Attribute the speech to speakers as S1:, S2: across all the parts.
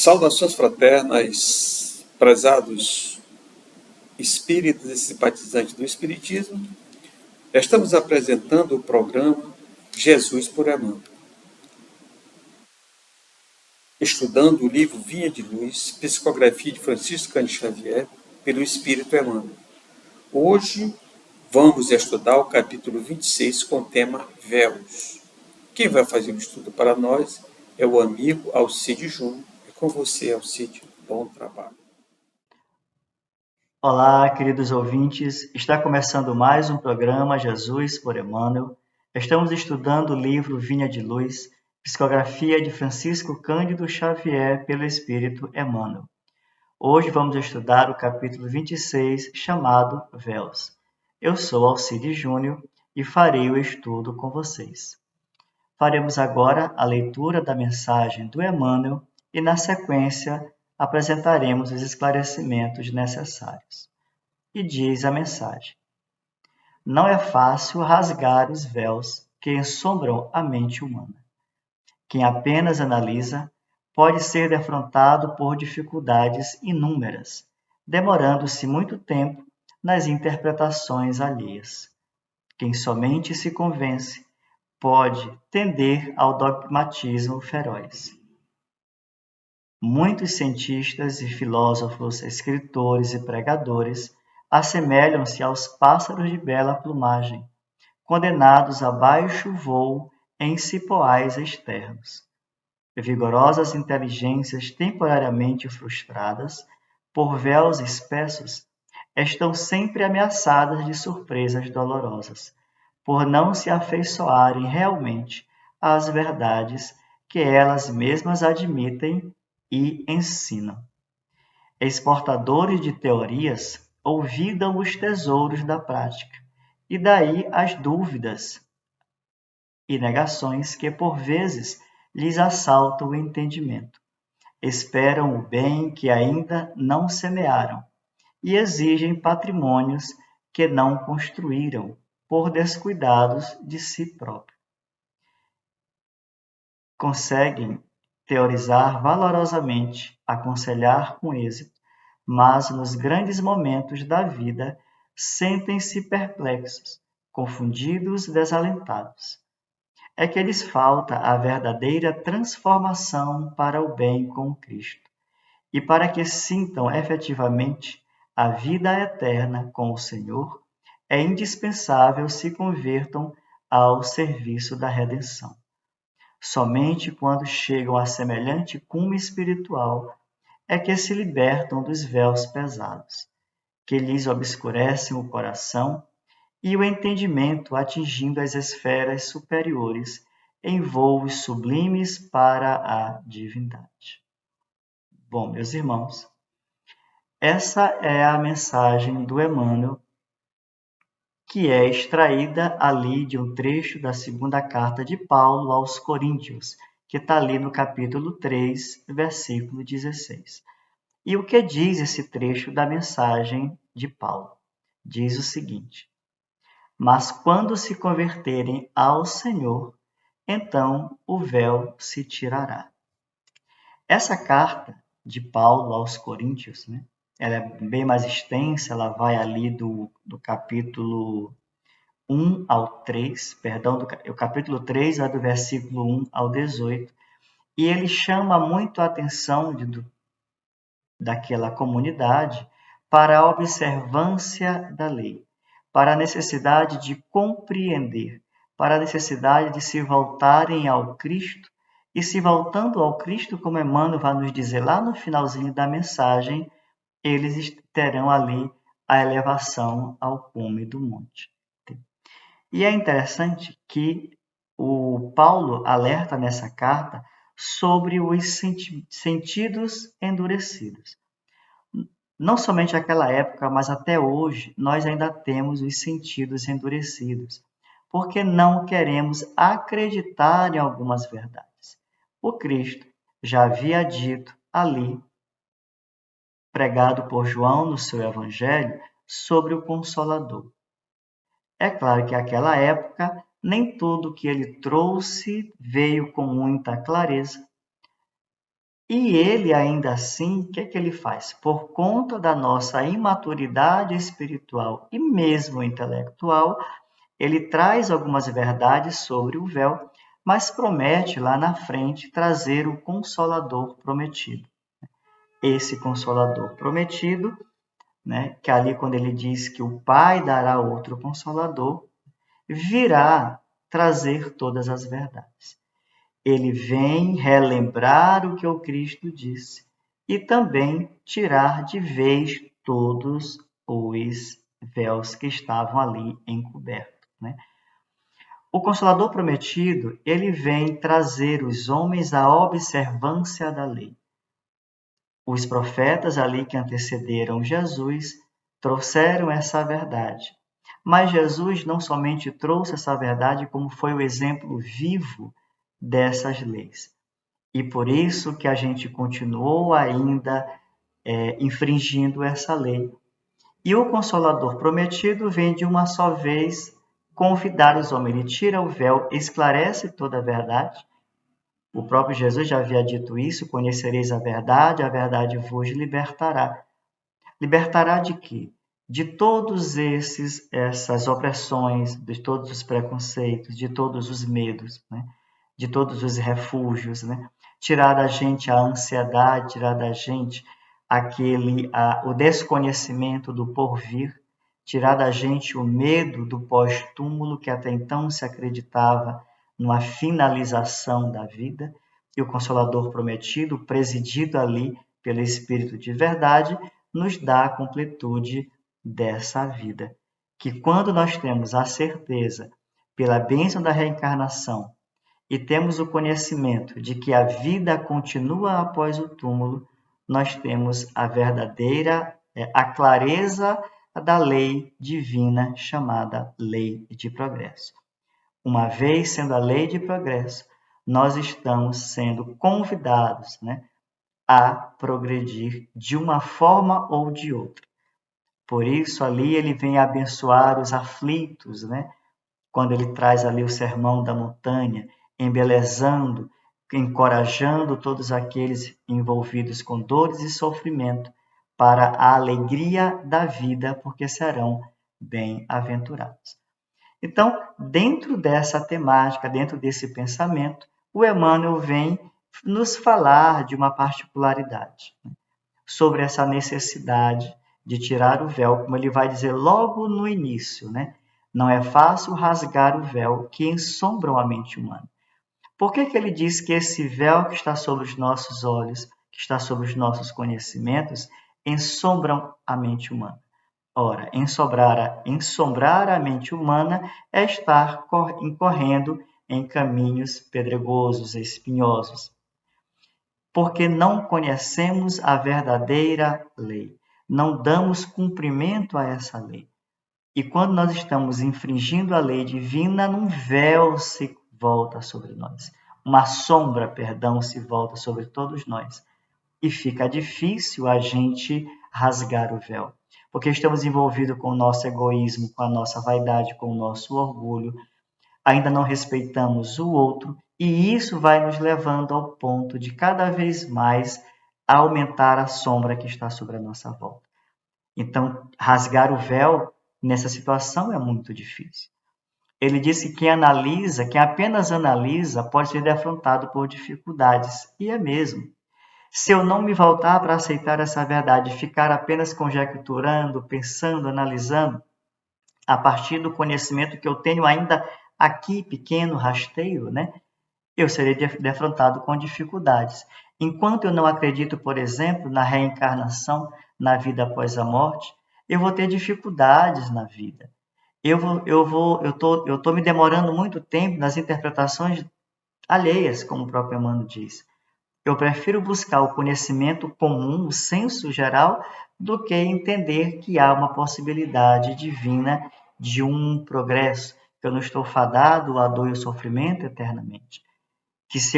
S1: Saudações fraternas, prezados espíritas e simpatizantes do Espiritismo. Estamos apresentando o programa Jesus por Emmanuel, estudando o livro Vinha de Luz, psicografia de Francisco Cândido Xavier, pelo Espírito Emmanuel. Hoje vamos estudar o capítulo 26 com o tema Véus. Quem vai fazer o estudo para nós é o amigo Alcide Júnior. É com você, Alcide. Bom trabalho.
S2: Olá, queridos ouvintes. Está começando mais um programa Jesus por Emmanuel. Estamos estudando o livro Vinha de Luz, psicografia de Francisco Cândido Xavier pelo Espírito Emmanuel. Hoje vamos estudar o capítulo 26, chamado Véus. Eu sou Alcide Júnior e farei o estudo com vocês. Faremos agora a leitura da mensagem do Emmanuel e, na sequência, apresentaremos os esclarecimentos necessários. E diz a mensagem: não é fácil rasgar os véus que ensombram a mente humana. Quem apenas analisa pode ser defrontado por dificuldades inúmeras, demorando-se muito tempo nas interpretações alheias. Quem somente se convence pode tender ao dogmatismo feroz. Muitos cientistas e filósofos, escritores e pregadores assemelham-se aos pássaros de bela plumagem, condenados a baixo voo em cipoais externos. Vigorosas inteligências temporariamente frustradas por véus espessos estão sempre ameaçadas de surpresas dolorosas, por não se afeiçoarem realmente às verdades que elas mesmas admitem e ensinam. Exportadores de teorias olvidam os tesouros da prática, e daí as dúvidas e negações que por vezes lhes assaltam o entendimento. Esperam o bem que ainda não semearam e exigem patrimônios que não construíram por descuidados de si próprios. Conseguem teorizar valorosamente, aconselhar com êxito, mas nos grandes momentos da vida sentem-se perplexos, confundidos, desalentados. É que lhes falta a verdadeira transformação para o bem com Cristo, e para que sintam efetivamente a vida eterna com o Senhor, é indispensável se convertam ao serviço da redenção. Somente quando chegam a semelhante cume espiritual é que se libertam dos véus pesados, que lhes obscurecem o coração e o entendimento, atingindo as esferas superiores em voos sublimes para a divindade. Bom, meus irmãos, essa é a mensagem do Emmanuel, que é extraída ali de um trecho da segunda carta de Paulo aos Coríntios, que está ali no capítulo 3, versículo 16. E o que diz esse trecho da mensagem de Paulo? Diz o seguinte: mas quando se converterem ao Senhor, então o véu se tirará. Essa carta de Paulo aos Coríntios, né, ela é bem mais extensa, ela vai ali do capítulo 1 ao 3, perdão, o capítulo 3 vai do versículo 1 ao 18, e ele chama muito a atenção daquela comunidade para a observância da lei, para a necessidade de compreender, para a necessidade de se voltarem ao Cristo, e se voltando ao Cristo, como Emmanuel vai nos dizer lá no finalzinho da mensagem, eles terão ali a elevação ao cume do monte. E é interessante que o Paulo alerta nessa carta sobre os sentidos endurecidos. Não somente naquela época, mas até hoje, nós ainda temos os sentidos endurecidos, porque não queremos acreditar em algumas verdades. O Cristo já havia dito ali, pregado por João no seu Evangelho, sobre o Consolador. É claro que naquela época, nem tudo que ele trouxe veio com muita clareza, E ele, ainda assim, o que é que ele faz? Por conta da nossa imaturidade espiritual e mesmo intelectual, ele traz algumas verdades sobre o véu, mas promete lá na frente trazer o Consolador prometido. Esse Consolador prometido, né, que ali quando ele diz que o Pai dará outro Consolador, virá trazer todas as verdades. Ele vem relembrar o que o Cristo disse e também tirar de vez todos os véus que estavam ali encobertos, né? O Consolador prometido, ele vem trazer os homens à observância da lei. Os profetas ali que antecederam Jesus trouxeram essa verdade. Mas Jesus não somente trouxe essa verdade, como foi o exemplo vivo dessas leis. E por isso que a gente continuou ainda infringindo essa lei. E o Consolador prometido vem de uma só vez convidar os homens. Ele tira o véu, esclarece toda a verdade. O próprio Jesus já havia dito isso: conhecereis a verdade vos libertará. Libertará de quê? De todos essas opressões, de todos os preconceitos, de todos os medos, né? De todos os refúgios, né? Tirar da gente a ansiedade, tirar da gente o desconhecimento do porvir, tirar da gente o medo do pós-túmulo, que até então se acreditava numa finalização da vida, e o Consolador prometido, presidido ali pelo Espírito de verdade, nos dá a completude dessa vida. Que quando nós temos a certeza, pela bênção da reencarnação, e temos o conhecimento de que a vida continua após o túmulo, nós temos a verdadeira, a clareza da lei divina chamada lei de progresso. Uma vez sendo a lei de progresso, nós estamos sendo convidados, né, a progredir de uma forma ou de outra. Por isso, ali ele vem abençoar os aflitos, né? Quando ele traz ali o sermão da montanha, embelezando, encorajando todos aqueles envolvidos com dores e sofrimento para a alegria da vida, porque serão bem-aventurados. Então, dentro dessa temática, dentro desse pensamento, o Emmanuel vem nos falar de uma particularidade, né, sobre essa necessidade de tirar o véu, como ele vai dizer logo no início, né? Não é fácil rasgar o véu que ensombra a mente humana. Por que ele diz que esse véu que está sobre os nossos olhos, que está sobre os nossos conhecimentos, ensombram a mente humana? Ora, ensombrar a mente humana é estar incorrendo em caminhos pedregosos, espinhosos, porque não conhecemos a verdadeira lei, não damos cumprimento a essa lei. E quando nós estamos infringindo a lei divina, um véu se volta sobre nós, uma sombra, perdão, se volta sobre todos nós. E fica difícil a gente rasgar o véu, porque estamos envolvidos com o nosso egoísmo, com a nossa vaidade, com o nosso orgulho, ainda não respeitamos o outro, e isso vai nos levando ao ponto de cada vez mais aumentar a sombra que está sobre a nossa volta. Então, rasgar o véu nessa situação é muito difícil. Ele disse que quem apenas analisa, pode ser defrontado por dificuldades, e é mesmo. Se eu não me voltar para aceitar essa verdade, ficar apenas conjecturando, pensando, analisando, a partir do conhecimento que eu tenho ainda aqui, pequeno, rasteiro, né? Eu serei defrontado com dificuldades. Enquanto eu não acredito, por exemplo, na reencarnação, na vida após a morte, eu vou ter dificuldades na vida. Eu tô me demorando muito tempo nas interpretações alheias, como o próprio Emmanuel diz. Eu prefiro buscar o conhecimento comum, o senso geral, do que entender que há uma possibilidade divina de um progresso, que eu não estou fadado à dor e ao sofrimento eternamente. Que se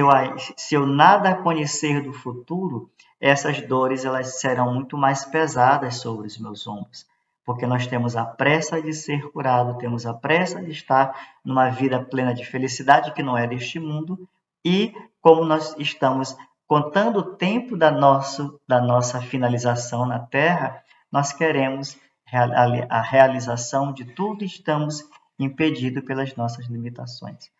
S2: eu nada conhecer do futuro, essas dores elas serão muito mais pesadas sobre os meus ombros, porque nós temos a pressa de ser curado, temos a pressa de estar numa vida plena de felicidade que não é deste mundo, e como nós estamos contando o tempo da nossa finalização na Terra, nós queremos a realização de tudo e estamos impedidos pelas nossas limitações.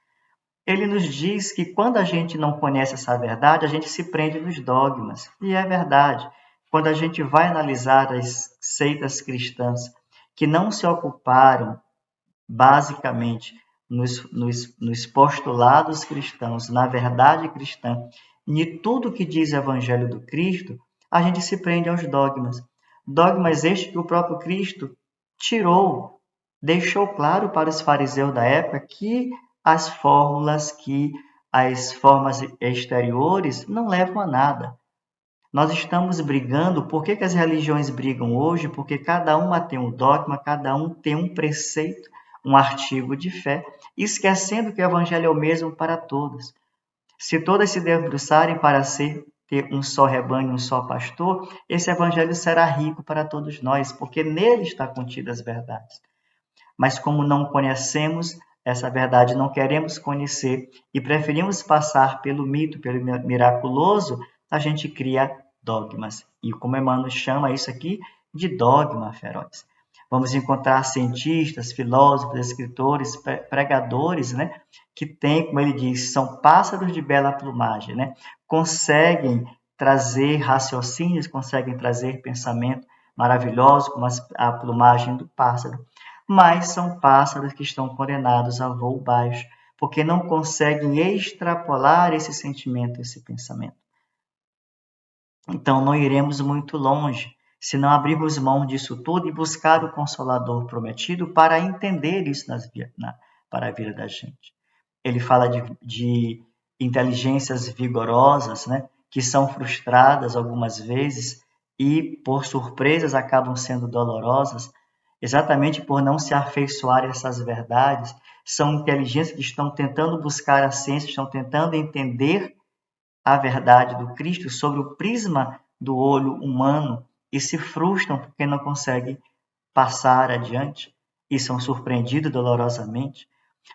S2: Ele nos diz que quando a gente não conhece essa verdade, a gente se prende nos dogmas. E é verdade. Quando a gente vai analisar as seitas cristãs que não se ocuparam, basicamente, nos postulados cristãos, na verdade cristã, de tudo que diz o Evangelho do Cristo, a gente se prende aos dogmas. Dogmas estes que o próprio Cristo tirou, deixou claro para os fariseus da época que as fórmulas, que as formas exteriores não levam a nada. Nós estamos brigando, por que as religiões brigam hoje? Porque cada uma tem um dogma, cada um tem um preceito, um artigo de fé, esquecendo que o evangelho é o mesmo para todos. Se todas se debruçarem para ter um só rebanho, um só pastor, esse evangelho será rico para todos nós, porque nele está contidas as verdades. Mas como não conhecemos essa verdade, não queremos conhecer e preferimos passar pelo mito, pelo miraculoso, a gente cria dogmas. E como Emmanuel chama isso aqui de dogma feroz. Vamos encontrar cientistas, filósofos, escritores, pregadores, né, que têm, como ele diz, são pássaros de bela plumagem, né? Conseguem trazer raciocínios, conseguem trazer pensamento maravilhoso, como a plumagem do pássaro, mas são pássaros que estão condenados a voo baixo, porque não conseguem extrapolar esse sentimento, esse pensamento. Então, não iremos muito longe se não abrirmos mão disso tudo e buscar o Consolador prometido para entender isso para a vida da gente. Ele fala de inteligências vigorosas, né, que são frustradas algumas vezes e, por surpresas, acabam sendo dolorosas, exatamente por não se afeiçoar a essas verdades. São inteligências que estão tentando buscar a ciência, estão tentando entender a verdade do Cristo sobre o prisma do olho humano e se frustram porque não conseguem passar adiante e são surpreendidos dolorosamente.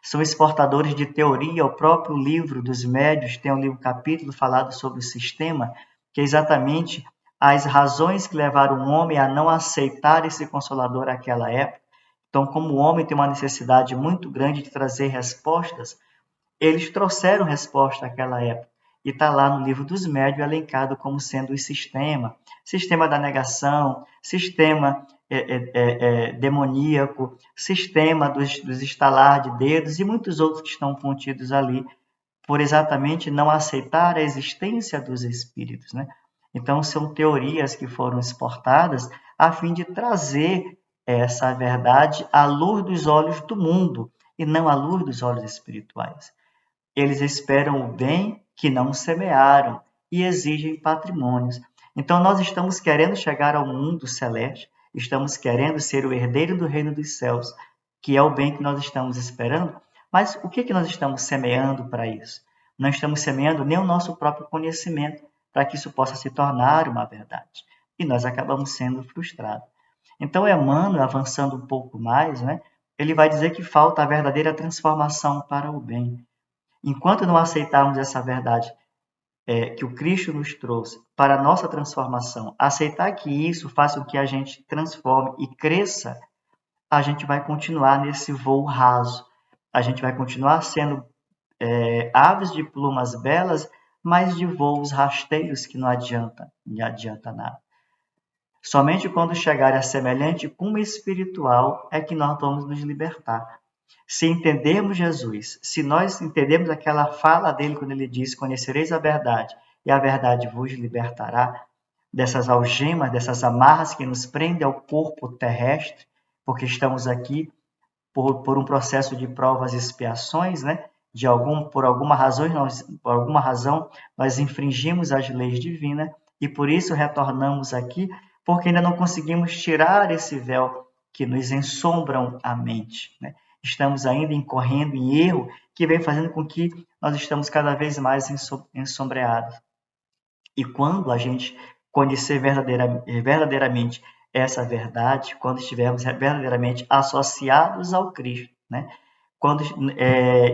S2: São exportadores de teoria. O próprio livro dos médios tem um capítulo falado sobre o sistema, que é exatamente as razões que levaram o homem a não aceitar esse Consolador naquela época. Então, como o homem tem uma necessidade muito grande de trazer respostas, eles trouxeram resposta àquela época. E está lá no livro dos médios elencado como sendo o sistema da negação, sistema demoníaco, sistema dos estalar de dedos e muitos outros que estão contidos ali, por exatamente não aceitar a existência dos espíritos, né? Então, são teorias que foram exportadas a fim de trazer essa verdade à luz dos olhos do mundo e não à luz dos olhos espirituais. Eles esperam o bem que não semearam e exigem patrimônios. Então, nós estamos querendo chegar ao mundo celeste, estamos querendo ser o herdeiro do reino dos céus, que é o bem que nós estamos esperando, mas o que nós estamos semeando para isso? Não estamos semeando nem o nosso próprio conhecimento para que isso possa se tornar uma verdade. E nós acabamos sendo frustrados. Então, Emmanuel, avançando um pouco mais, né, ele vai dizer que falta a verdadeira transformação para o bem. Enquanto não aceitarmos essa verdade que o Cristo nos trouxe para a nossa transformação, aceitar que isso faça com que a gente transforme e cresça, a gente vai continuar nesse voo raso. A gente vai continuar sendo aves de plumas belas, mas de voos rasteiros que não adianta nada. Somente quando chegar a semelhante cume espiritual é que nós vamos nos libertar. Se entendermos Jesus, se nós entendermos aquela fala dele quando ele diz: conhecereis a verdade e a verdade vos libertará dessas algemas, dessas amarras que nos prendem ao corpo terrestre, porque estamos aqui por um processo de provas e expiações, né? Por alguma razão nós infringimos as leis divinas e por isso retornamos aqui, porque ainda não conseguimos tirar esse véu que nos ensombram a mente, né? Estamos ainda incorrendo em erro que vem fazendo com que nós estamos cada vez mais ensombreados. E quando a gente conhecer verdadeiramente essa verdade, quando estivermos verdadeiramente associados ao Cristo, né? quando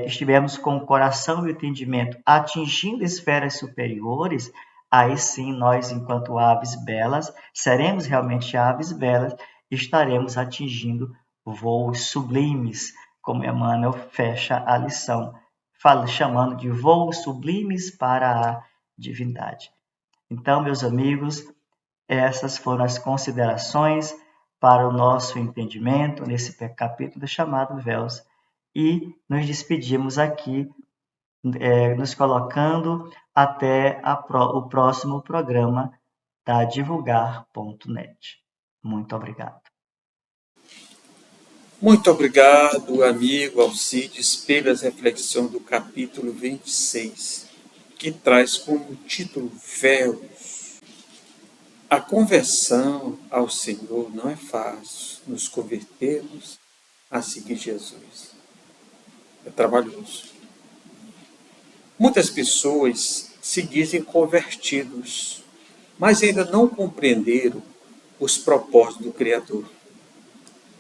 S2: estivermos com o coração e o entendimento atingindo esferas superiores, aí sim nós, enquanto aves belas, seremos realmente aves belas, estaremos atingindo voos sublimes, como Emmanuel fecha a lição, chamando de voos sublimes para a divindade. Então, meus amigos, essas foram as considerações para o nosso entendimento nesse capítulo chamado Véus. E nos despedimos aqui, nos colocando até o próximo programa da Divulgar.net. Muito obrigado.
S1: Muito obrigado, amigo Alcides, pelas reflexões do capítulo 26, que traz como título Véus. A conversão ao Senhor não é fácil, nos convertermos a seguir Jesus. É trabalhoso. Muitas pessoas se dizem convertidos, mas ainda não compreenderam os propósitos do Criador.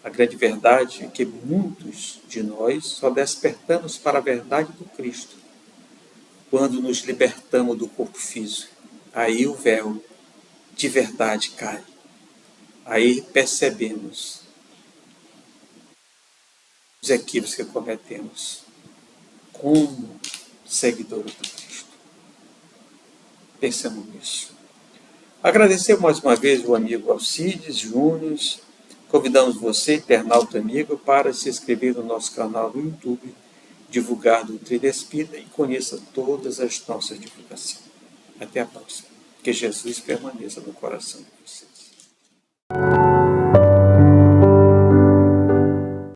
S1: A grande verdade é que muitos de nós só despertamos para a verdade do Cristo quando nos libertamos do corpo físico. Aí o véu de verdade cai. Aí percebemos os equívocos que cometemos como seguidores do Cristo. Pensamos nisso. Agradecer mais uma vez o amigo Alcides Júnior. Convidamos você, internauta amigo, para se inscrever no nosso canal no YouTube, Divulgar Doutrina Espírita, e conheça todas as nossas divulgações. Até a próxima. Que Jesus permaneça no coração de você.